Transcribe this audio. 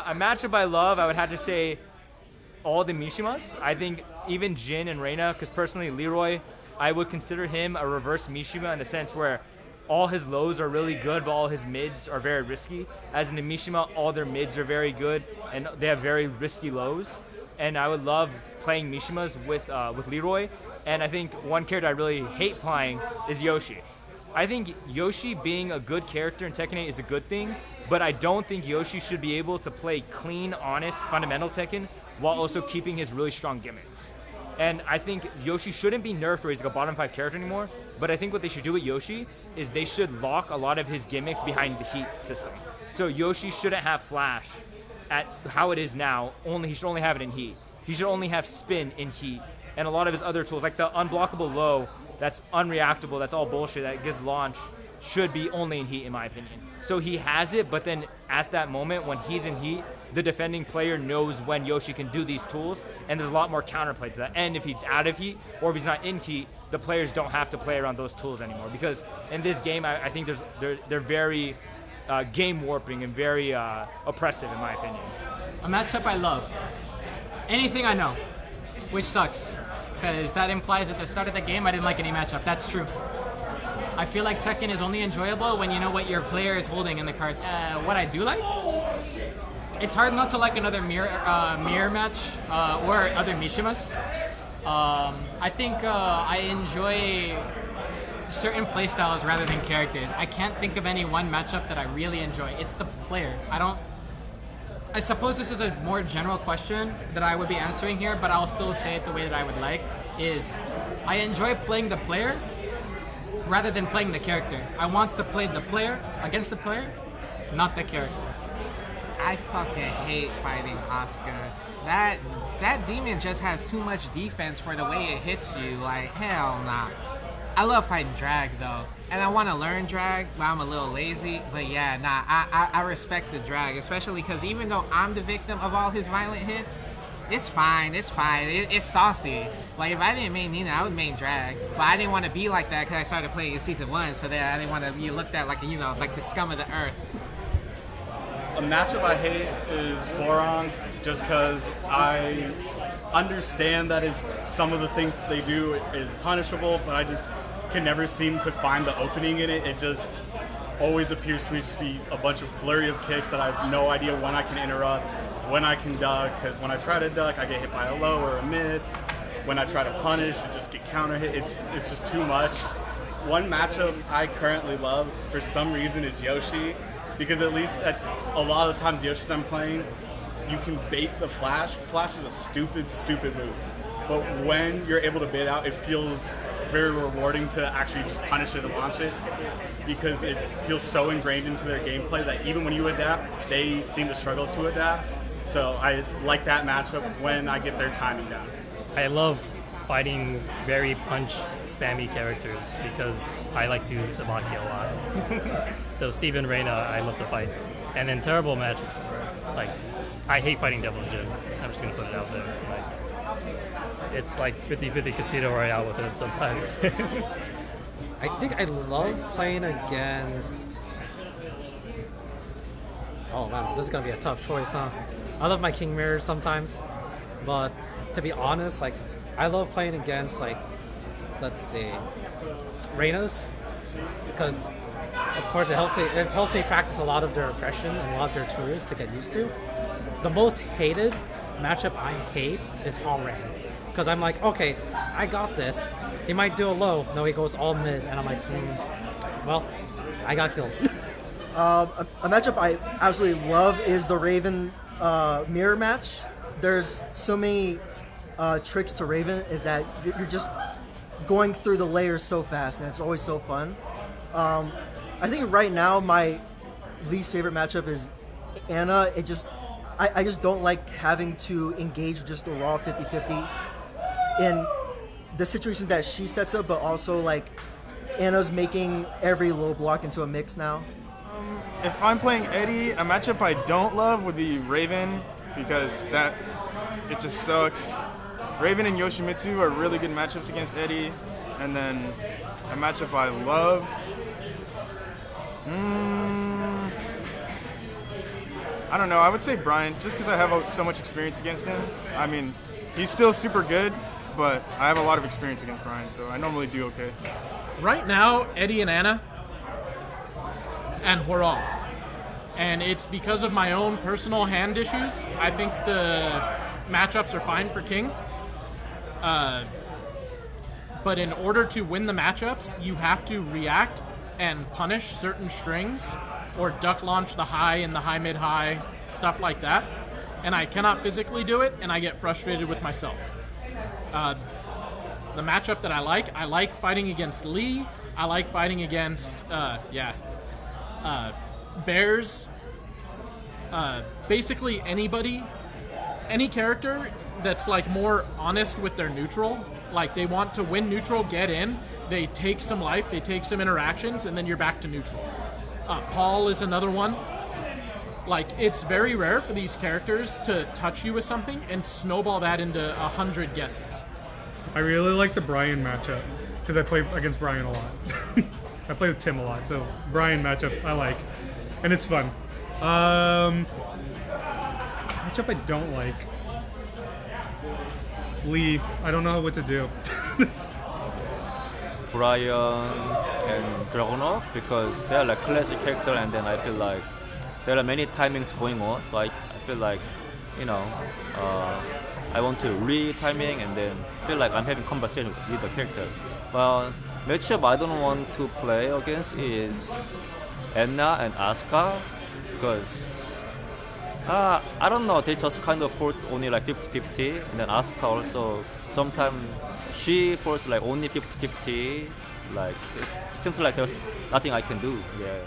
A matchup I love, I would have to say all the Mishimas. I think even Jin and Reina, because personally Leroy, I would consider him a reverse Mishima in the sense where all his lows are really good, but all his mids are very risky. As in the Mishima, all their mids are very good, and they have very risky lows. And I would love playing Mishimas with Leroy. And I think one character I really hate playing is Yoshi. I think Yoshi being a good character in Tekken 8 is a good thing, but I don't think Yoshi should be able to play clean, honest, fundamental Tekken while also keeping his really strong gimmicks. And I think Yoshi shouldn't be nerfed where he's like a bottom 5 character anymore, but I think what they should do with Yoshi is they should lock a lot of his gimmicks behind the heat system. So Yoshi shouldn't have flash at how it is now, he should only have it in heat. He should only have spin in heat. And a lot of his other tools, like the unblockable low, that's unreactable, that's all bullshit, that gives launch, should be only in heat in my opinion. So he has it, but then at that moment when he's in heat, the defending player knows when Yoshi can do these tools, and there's a lot more counterplay to that. And if he's out of heat, or if he's not in heat, the players don't have to play around those tools anymore. Because in this game, I think they're very game warping and very oppressive in my opinion. A matchup I love. Anything I know, which sucks, because that implies at the start of the game I didn't like any matchup. That's true. I feel like Tekken is only enjoyable when you know what your player is holding in the cards. What I do like? It's hard not to like another mirror match or other Mishimas. I think I enjoy certain playstyles rather than characters. I can't think of any one matchup that I really enjoy. It's the player. I suppose this is a more general question that I would be answering here, but I'll still say it the way that I would like, is I enjoy playing the player rather than playing the character. I want to play the player against the player, not the character. I fucking hate fighting Asuka. That demon just has too much defense for the way it hits you. Like, hell nah. I love fighting drag though, and I want to learn drag, but I'm a little lazy. But yeah, nah, I respect the drag, especially because even though I'm the victim of all his violent hits, it's fine. It's saucy. Like, if I didn't main Nina, I would main drag. But I didn't want to be like that because I started playing in Season 1, so that I didn't want to be looked at like, like the scum of the earth. A matchup I hate is Borong, just because I understand that some of the things they do is punishable, but I just can never seem to find the opening in it. It just always appears to me just be a bunch of flurry of kicks that I have no idea when I can interrupt, when I can duck, because when I try to duck, I get hit by a low or a mid. When I try to punish, I just get counter hit. It's just too much. One matchup I currently love, for some reason, is Yoshi, because at least at a lot of the times Yoshis I'm playing, you can bait the flash. Flash is a stupid move. But when you're able to bait out, it feels very rewarding to actually just punish it and launch it, because it feels so ingrained into their gameplay that even when you adapt, they seem to struggle to adapt. So I like that matchup when I get their timing down. I love fighting very punch spammy characters because I like to use Sabaki a lot. So Steve and Reina, I love to fight. And then terrible matches, like, I hate fighting Devil's Jin. I'm just gonna put it out there. Like, it's like 50-50 Casino Royale with him sometimes. I think I love playing against... Oh wow, this is gonna be a tough choice, huh? I love my King Mirror sometimes, but to be honest, like, I love playing against, like, let's see, Reina's, because of course it helps me practice a lot of their aggression and a lot of their tools to get used to. The most hated matchup I hate is Hallrain, because I'm like, okay, I got this. He might do a low. No, he goes all mid, and I'm like, well, I got killed. A matchup I absolutely love is the Raven mirror match. There's so many tricks to Raven, is that you're just going through the layers so fast, and it's always so fun. I think right now my least favorite matchup is Anna. I just don't like having to engage just a raw 50-50 in the situations that she sets up, but also like Anna's making every low block into a mix now. If I'm playing Eddie, a matchup I don't love would be Raven, because it just sucks. Raven and Yoshimitsu are really good matchups against Eddie. And then a matchup I love, I don't know. I would say Brian, just because I have so much experience against him. I mean, he's still super good, but I have a lot of experience against Brian, so I normally do okay. Right now, Eddie and Anna and Hwoarong. And it's because of my own personal hand issues. I think the matchups are fine for King. But in order to win the matchups, you have to react and punish certain strings or duck launch the high and the high mid high, stuff like that. And I cannot physically do it, and I get frustrated with myself. The matchup that I like fighting against Lee. I like fighting against, Bears. Basically anybody, any character that's like more honest with their neutral. Like they want to win neutral, get in. They take some life, they take some interactions, and then you're back to neutral. Paul is another one. Like, it's very rare for these characters to touch you with something and snowball that into 100 guesses. I really like the Brian matchup because I play against Brian a lot. I play with Tim a lot, so Brian matchup I like, and it's fun. Matchup I don't like. Lee, I don't know what to do. Brian and Dragunov, because they're like classic character, and then I feel like there are many timings going on, so I feel like, I want to re-timing and then feel like I'm having conversation with the character. But matchup I don't want to play against is Anna and Asuka, because I don't know, they just kind of forced only like 50-50, and then Asuka also sometimes she forced like only 50-50. Like it seems like there's nothing I can do. Yeah.